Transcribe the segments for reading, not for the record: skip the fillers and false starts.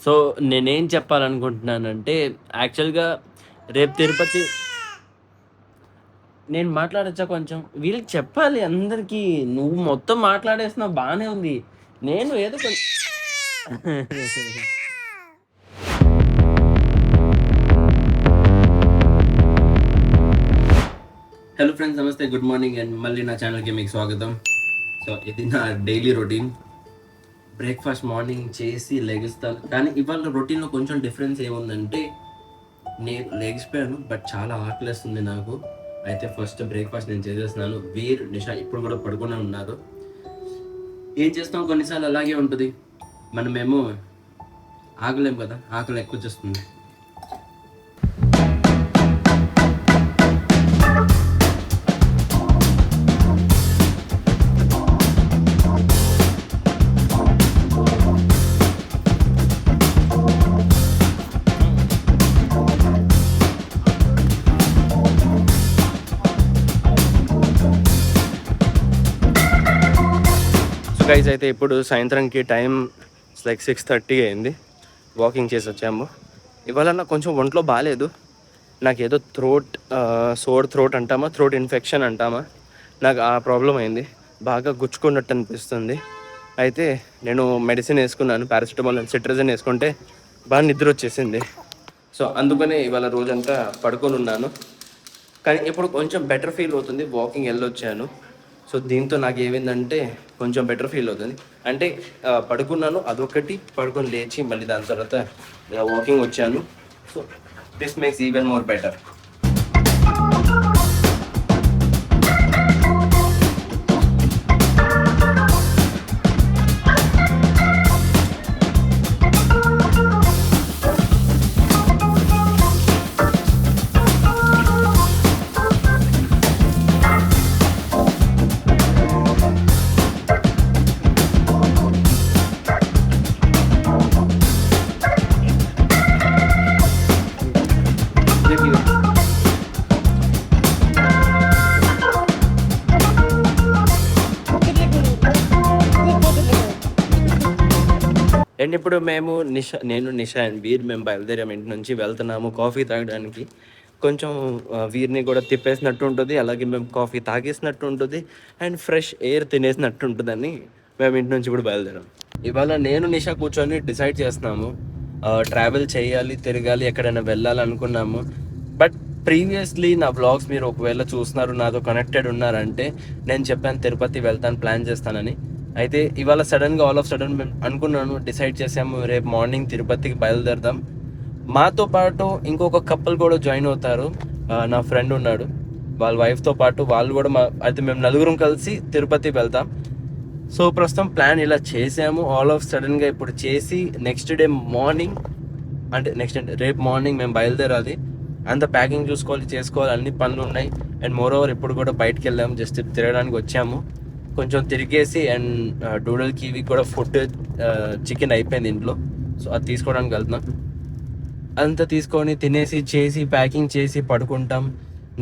So, నేనేం చెప్పాలనుకుంటున్నానంటే, యాక్చువల్‌గా రేపు తిరుపతి నేను మాట్లాడొచ్చా కొంచెం? వీళ్ళకి చెప్పాలి అందరికి. నువ్వు మొత్తం మాట్లాడేస్తున్నావు బానే ఉంది. నేను ఏదో హలో ఫ్రెండ్స్, నమస్తే, గుడ్ మార్నింగ్ అండ్ మళ్ళీ నా ఛానల్‌కి మీకు స్వాగతం. సో, ఇది నా డైలీ రొటీన్. బ్రేక్‌ఫాస్ట్ మార్నింగ్ చేసి లెగుస్తాను. కానీ ఇవాళ రొటీన్‌లో కొంచెం డిఫరెన్స్ ఏముందంటే, నేను లెగిసిపోయాను బట్ చాలా ఆకలేస్తుంది నాకు. అయితే ఫస్ట్ బ్రేక్‌ఫాస్ట్ నేను చేసేస్తున్నాను. వీర్, నిషా ఇప్పుడు కూడా పడుకునే ఉన్నారు. ఏం చేస్తాం, కొన్నిసార్లు అలాగే ఉంటది. మనమేమో ఆగలేము కదా! ఆకలి ఎక్కువొచ్చేస్తుంది. సో గైస్, అయితే ఇప్పుడు సాయంత్రంకి టైం లైక్ 6:30 అయింది. వాకింగ్ చేసి వచ్చాము. ఇవాళ నాకు కొంచెం ఒంట్లో బాగాలేదు. నాకేదో సోర్ థ్రోట్ అంటామా, థ్రోట్ ఇన్ఫెక్షన్ అంటామా, నాకు ఆ ప్రాబ్లం అయింది. బాగా గుచ్చుకున్నట్టు అనిపిస్తుంది. అయితే నేను మెడిసిన్ వేసుకున్నాను, పారాసిటమాల్ అండ్ సిట్రజిన్ వేసుకుంటే బాగా నిద్ర వచ్చేసింది. సో అందుకనే ఇవాళ రోజంతా పడుకొని ఉన్నాను. కానీ ఇప్పుడు కొంచెం బెటర్ ఫీల్ అవుతుంది. వాకింగ్ వెళ్ళొచ్చాను. సో దీంతో నాకు ఏమైందంటే కొంచెం బెటర్ ఫీల్ అవుతుంది. అంటే పడుకున్నాను, అదొకటి, పడుకొని లేచి మళ్ళీ దాని తర్వాత వాకింగ్ వచ్చాను. So this makes even more better. And ఇప్పుడు నేను నిషా అండ్ వీర్ మేము బయలుదేరాము. ఇంటి నుంచి వెళ్తున్నాము కాఫీ తాగడానికి. కొంచెం వీరిని కూడా తిప్పేసినట్టు ఉంటుంది, అలాగే మేము కాఫీ తాగేసినట్టు ఉంటుంది, అండ్ ఫ్రెష్ ఎయిర్ తినేసినట్టు ఉంటుందని మేము ఇంటి నుంచి ఇప్పుడు బయలుదేరాం. ఇవాళ నేను నిషా కూర్చొని డిసైడ్ చేస్తున్నాము. ట్రావెల్ చేయాలి, తిరగాలి, ఎక్కడైనా వెళ్ళాలి అనుకున్నాము. బట్ ప్రీవియస్లీ నా వ్లాగ్స్ మీరు ఒకవేళ చూస్తున్నారు, నాతో కనెక్టెడ్ ఉన్నారంటే, నేను చెప్పాను తిరుపతి వెళ్తాను, ప్లాన్ చేస్తానని. అయితే ఇవాళ సడన్గా ఆల్ ఆఫ్ సడన్ మేము అనుకున్నాను, డిసైడ్ చేసాము రేపు మార్నింగ్ తిరుపతికి బయలుదేరదాం. మాతో పాటు ఇంకొక కపుల్ కూడా జాయిన్ అవుతారు. నా ఫ్రెండ్ ఉన్నాడు, వాళ్ళ వైఫ్తో పాటు వాళ్ళు కూడా అయితే మేము నలుగురం కలిసి తిరుపతి వెళ్తాం. సో ప్రస్తుతం ప్లాన్ ఇలా చేసాము. ఆల్ ఆఫ్ సడన్గా ఇప్పుడు చేసి నెక్స్ట్ డే మార్నింగ్, అంటే రేపు మార్నింగ్ మేము బయలుదేరాలి. అంత ప్యాకింగ్ చూసుకోవాలి, చేసుకోవాలి, అన్ని పనులు ఉన్నాయి. అండ్ మోర్ ఓవర్ ఇప్పుడు కూడా బయటకు వెళ్ళాము, జస్ట్ తిరగడానికి వచ్చాము. కొంచెం తిరిగేసి అండ్ డూడల్కి ఇవి కూడా ఫుడ్, చికెన్ అయిపోయింది ఇంట్లో. సో అది తీసుకోవడానికి వెళ్తున్నాం. అంతా తీసుకొని తినేసి చేసి ప్యాకింగ్ చేసి పడుకుంటాం.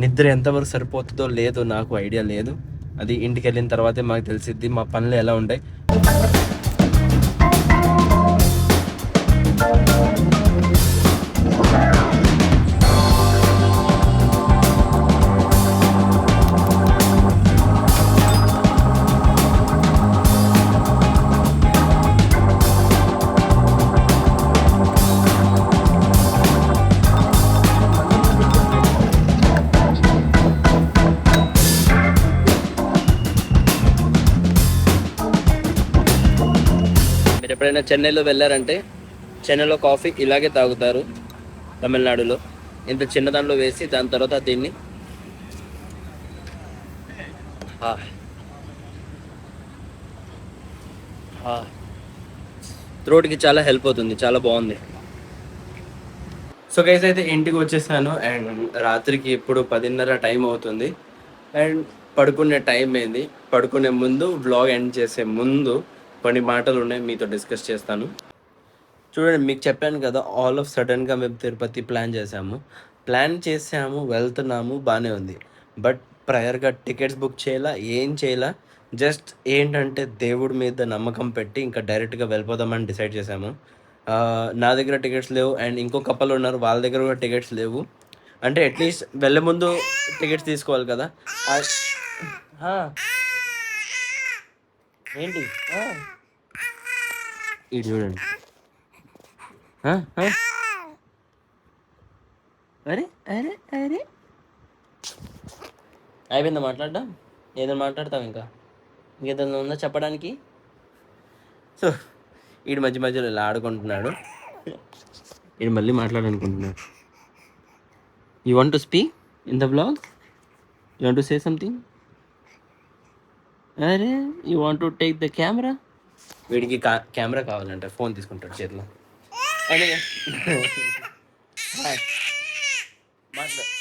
నిద్ర ఎంతవరకు సరిపోతుందో లేదో నాకు ఐడియా లేదు. అది ఇంటికి వెళ్ళిన తర్వాతే మాకు తెలిసిద్ది మా పనులు ఎలా ఉంటాయి. మీరు ఎప్పుడైనా చెన్నైలో వెళ్ళారంటే, చెన్నైలో కాఫీ ఇలాగే తాగుతారు. తమిళనాడులో ఇంత చిన్న దాంట్లో వేసి దాని తర్వాత దీన్ని థ్రోట్కి చాలా హెల్ప్ అవుతుంది, చాలా బాగుంది. సో గైస్, అయితే ఇంటికి వచ్చేసాను అండ్ రాత్రికి ఇప్పుడు 10:30 టైం అవుతుంది. అండ్ పడుకునే టైం అయింది. పడుకునే ముందు, వ్లాగ్ ఎండ్ చేసే ముందు కొన్ని మాటలు ఉన్నాయి, మీతో డిస్కస్ చేస్తాను. చూడండి, మీకు చెప్పాను కదా, ఆల్ ఆఫ్ సడన్గా మేము తిరుపతి ప్లాన్ చేసాము, వెళ్తున్నాము, బాగానే ఉంది. బట్ ప్రయర్గా టికెట్స్ బుక్ చేయాలా, ఏం చేయాలా, జస్ట్ ఏంటంటే దేవుడి మీద నమ్మకం పెట్టి ఇంకా డైరెక్ట్గా వెళ్ళిపోదామని డిసైడ్ చేసాము. నా దగ్గర టికెట్స్ లేవు అండ్ ఇంకో కప్పలు ఉన్నారు, వాళ్ళ దగ్గర కూడా టికెట్స్ లేవు. అంటే అట్లీస్ట్ వెళ్ళే ముందు టికెట్స్ తీసుకోవాలి కదా. ఆ, ఏంటి ఇది చూడండి. ఆ, ఆ. అరే అరే అరే, అయిపోయిందా మాట్లాడడం? ఏదైనా మాట్లాడతావు ఇంకా? ఇంకేదైనా ఉందా చెప్పడానికి? సో వీడి మధ్య మధ్యలో ఇలా ఆడుకుంటున్నాడు. వీడు మళ్ళీ మాట్లాడాలనుకుంటున్నాడు. You want to speak in the vlog? You want to say something? అరే, you want to take the camera? వీడికి కెమెరా కావాలంటే ఫోన్ తీసుకుంటాడు చేతిలో. అదే మాట్లాడు,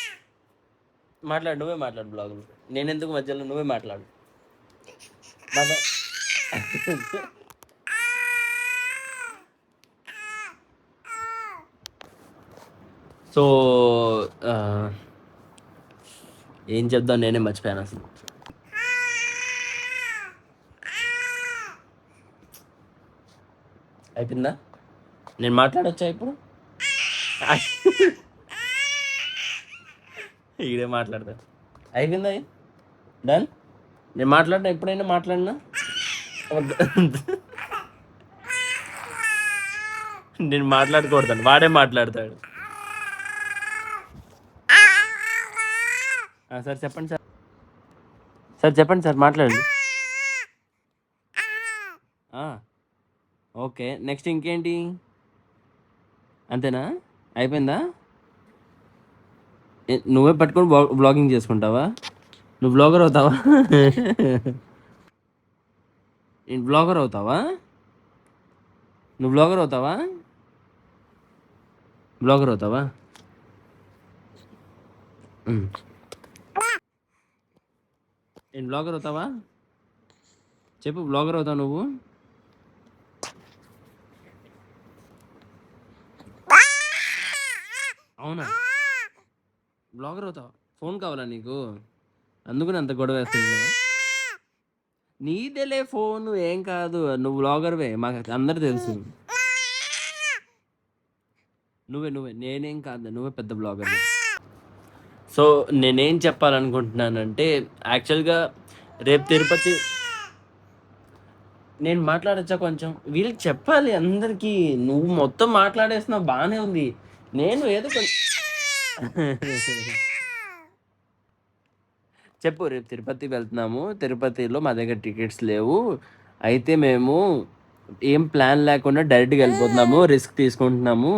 మాట్లాడు, నువ్వే మాట్లాడు బ్లాగ్. నేను ఎందుకు మధ్యలో? నువ్వే మాట్లాడు. మాట్లా సో ఏం చెప్దాం, నేనే మర్చిపోయాను అసలు. అయిపోయిందా? నేను మాట్లాడొచ్చా ఇప్పుడు? ఈడే మాట్లాడతా. అయిపోయిందా? డన్. నేను మాట్లాడినా, ఎప్పుడైనా మాట్లాడినా? నేను మాట్లాడకూడతాను, వాడే మాట్లాడతాడు. సార్ చెప్పండి సార్. సార్ చెప్పండి సార్, మాట్లాడండి. ఓకే, నెక్స్ట్ ఇంకేంటి? అంతేనా? అయిపోయిందా? నువ్వే పట్టుకొని బ్లాగింగ్ చేసుకుంటావా? నువ్వు బ్లాగర్ అవుతావా? బ్లాగర్ అవుతావా? నువ్వు బ్లాగర్ అవుతావా? బ్లాగర్ అవుతావా? నేను బ్లాగర్ అవుతావా? చెప్పు, బ్లాగర్ అవుతావు నువ్వు? అవునా? బ్లాగర్ అవుతావా? ఫోన్ కావాలా నీకు? అందుకని అంత గొడవ వేస్తుంది. నీదేలే ఫోన్, ఏం కాదు, నువ్వు బ్లాగర్వే, మాకు అందరు తెలుసు. నువ్వే నువ్వే, నేనేం కాదు, నువ్వే పెద్ద బ్లాగర్. సో నేనేం చెప్పాలనుకుంటున్నానంటే, యాక్చువల్గా రేపు తిరుపతి. నేను మాట్లాడచ్చా కొంచెం? వీళ్ళకి చెప్పాలి అందరికీ. నువ్వు మొత్తం మాట్లాడేస్తున్నావు, బాగానే ఉంది. నేను ఏదో చెప్పు. రేపు తిరుపతి వెళ్తున్నాము, తిరుపతిలో మా దగ్గర టికెట్స్ లేవు. అయితే మేము ఏం ప్లాన్ లేకుండా డైరెక్ట్గా వెళ్ళిపోతున్నాము, రిస్క్ తీసుకుంటున్నాము,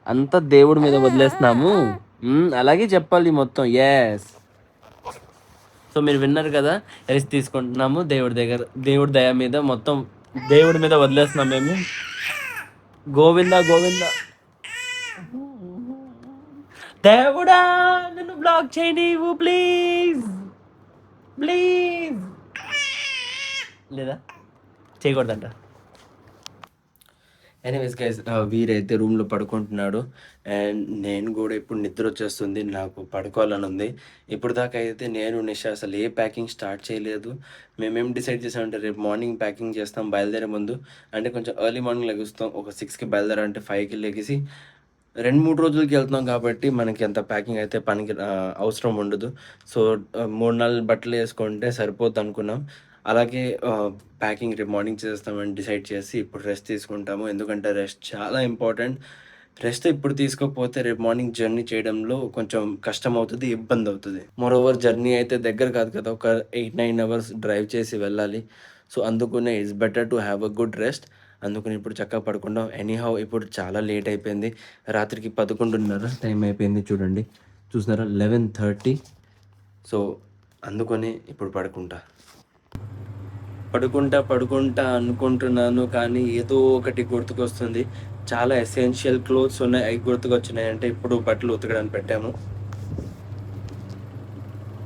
అంతా దేవుడి మీద వదిలేస్తున్నాము. అలాగే చెప్పాలి మొత్తం. ఎస్. సో మీరు విన్నారు కదా, రిస్క్ తీసుకుంటున్నాము, దేవుడి దగ్గర, దేవుడి దయ మీద మొత్తం దేవుడి మీద వదిలేస్తున్నాం మేము. గోవింద గోవింద. దేవుడా, నన్ను బ్లాక్ చేయనివ్వు ప్లీజ్, ప్లీజ్. లేదా చేయకూడదంట. ఎనీవేస్ గైస్, వీరైతే రూమ్లో పడుకుంటున్నాడు అండ్ నేను కూడా ఇప్పుడు నిద్ర వచ్చేస్తుంది, నాకు పడుకోవాలని ఉంది. ఇప్పుడు దాకా అయితే నేను నిషా అసలు ఏ ప్యాకింగ్ స్టార్ట్ చేయలేదు. మేమేం డిసైడ్ చేసామంటే రేపు మార్నింగ్ ప్యాకింగ్ చేస్తాం బయలుదేరే ముందు. అంటే కొంచెం ఎర్లీ మార్నింగ్ లెగుస్తాం, ఒక 6కి బయలుదేరంటే 5కి లెగిసి 2-3 రోజులకి వెళ్తున్నాం కాబట్టి మనకి అంత ప్యాకింగ్ అయితే పనికి అవసరం ఉండదు. సో 3-4 బట్టలు వేసుకుంటే సరిపోద్ది అనుకున్నాం. అలాగే ప్యాకింగ్ రేపు మార్నింగ్ చేస్తామని డిసైడ్ చేసి ఇప్పుడు రెస్ట్ తీసుకుంటాము, ఎందుకంటే రెస్ట్ చాలా ఇంపార్టెంట్. రెస్ట్ ఇప్పుడు తీసుకోకపోతే రేపు మార్నింగ్ జర్నీ చేయడంలో కొంచెం కష్టం అవుతుంది, ఇబ్బంది అవుతుంది. మోరోవర్ జర్నీ అయితే దగ్గర కాదు కదా, ఒక 8-9 అవర్స్ డ్రైవ్ చేసి వెళ్ళాలి. సో అందుకనే it's better to have a good rest. అందుకని ఇప్పుడు చక్కగా పడుకుంటాం. ఎనీహౌ ఇప్పుడు చాలా లేట్ అయిపోయింది, రాత్రికి 11:30 టైం అయిపోయింది. చూడండి, చూసినారా, 11:30. సో అందుకని ఇప్పుడు పడుకుంటా అనుకుంటున్నాను, కానీ ఏదో ఒకటి గుర్తుకొస్తుంది. చాలా ఎసెన్షియల్ క్లోత్స్ ఉన్నాయి, అవి గుర్తుకొచ్చినాయి. అంటే ఇప్పుడు బట్టలు ఉతకడానికి పెట్టాము.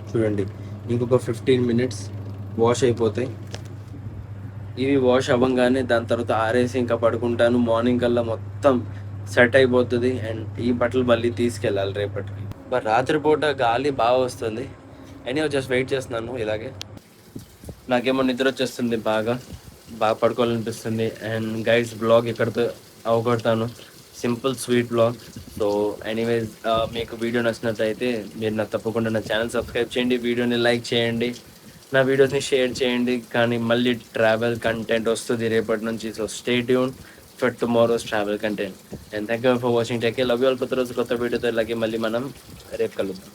చూడండి, ఇంకొక 15 మినిట్స్ వాష్ అయిపోతాయి. ఇవి వాష్ అవ్వగానే దాని తర్వాత ఆరేసి ఇంకా పడుకుంటాను. మార్నింగ్ కల్లా మొత్తం సెట్ అయిపోతుంది అండ్ ఈ బట్టలు మళ్ళీ తీసుకెళ్ళాలి రేపటికి. బట్ రాత్రిపూట గాలి బాగా వస్తుంది. ఎనీ జస్ట్ వెయిట్ చేస్తున్నాను ఇలాగే. నాకేమో నిద్ర వచ్చేస్తుంది, బాగా పడుకోవాలనిపిస్తుంది. అండ్ గైడ్స్ బ్లాగ్ ఇక్కడితో అవగొడతాను. Simple sweet vlog. So anyways మీకు వీడియో నచ్చినట్లయితే మీరు తప్పకుండా నా ఛానల్ సబ్స్క్రైబ్ చేయండి, వీడియోని లైక్ చేయండి, నా వీడియోస్ని షేర్ చేయండి. కానీ మళ్ళీ ట్రావెల్ కంటెంట్ వస్తుంది రేపటి నుంచి. So stay tune for tomorrow's travel content. And thank you for watching. Take care, love you all. కొత్త రోజు కొత్త వీడియోతో ఇలాగే మళ్ళీ మనం రేపు కలుద్దాం.